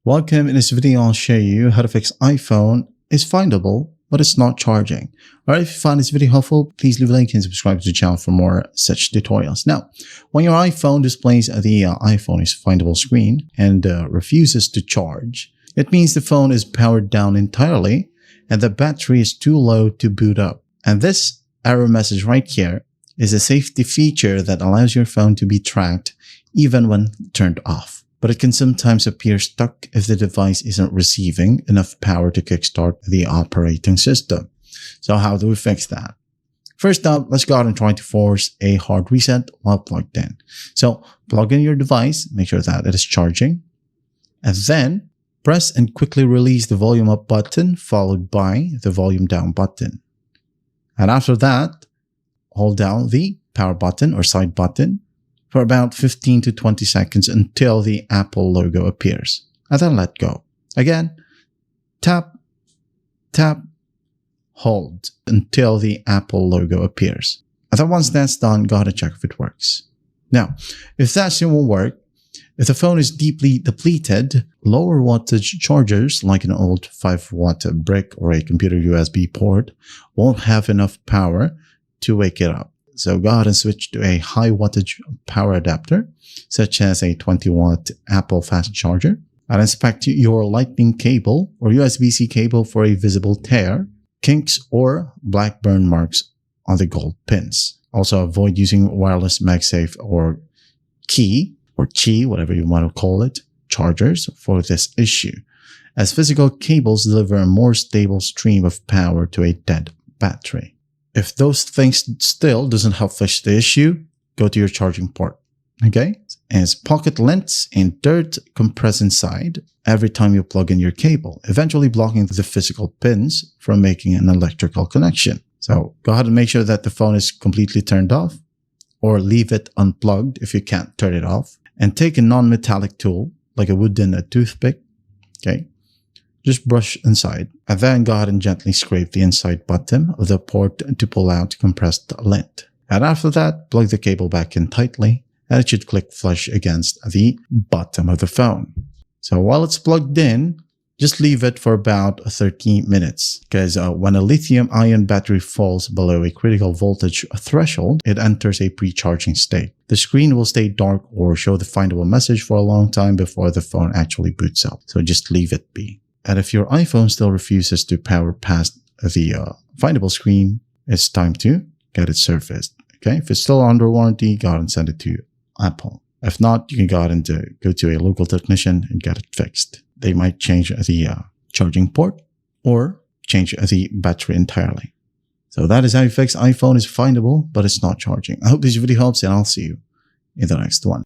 Welcome. In this video, I'll show you how to fix iPhone is findable, but it's not charging. Alright, if you found this video helpful, please leave a like and subscribe to the channel for more such tutorials. Now, when your iPhone displays the iPhone is findable screen and refuses to charge, it means the phone is powered down entirely and the battery is too low to boot up. And this error message right here is a safety feature that allows your phone to be tracked even when turned off. But it can sometimes appear stuck if the device isn't receiving enough power to kickstart the operating system. So how do we fix that? First up, let's go out and try to force a hard reset while plugged in. So plug in your device, make sure that it is charging, and then press and quickly release the volume up button followed by the volume down button. And after that, hold down the power button or side button for about 15 to 20 seconds until the Apple logo appears, and then let go. Again, tap, tap, hold until the Apple logo appears. And then once that's done, go ahead and check if it works. Now, if that still won't work, if the phone is deeply depleted, lower wattage chargers like an old 5-watt brick or a computer USB port won't have enough power to wake it up. So go ahead and switch to a high wattage power adapter, such as a 20-watt Apple fast charger, and inspect your lightning cable or USB-C cable for a visible tear, kinks, or black burn marks on the gold pins. Also avoid using wireless MagSafe or key or Qi, whatever you want to call it, chargers for this issue, as physical cables deliver a more stable stream of power to a dead battery. If those things still doesn't help fix the issue, go to your charging port, okay? As pocket lint and dirt compress inside every time you plug in your cable, eventually blocking the physical pins from making an electrical connection. So go ahead and make sure that the phone is completely turned off, or leave it unplugged if you can't turn it off, and take a non-metallic tool like a wooden toothpick, okay? Just brush inside, and then go ahead and gently scrape the inside bottom of the port to pull out compressed lint. And after that, plug the cable back in tightly, and it should click flush against the bottom of the phone. So while it's plugged in, just leave it for about 30 minutes, because when a lithium-ion battery falls below a critical voltage threshold, it enters a pre-charging state. The screen will stay dark or show the findable message for a long time before the phone actually boots up. So just leave it be. And if your iPhone still refuses to power past the findable screen, it's time to get it serviced. Okay, if it's still under warranty, go ahead and send it to Apple. If not, you can go ahead and go to a local technician and get it fixed. They might change the charging port or change the battery entirely. So that is how you fix iPhone is findable, but it's not charging. I hope this video helps, and I'll see you in the next one.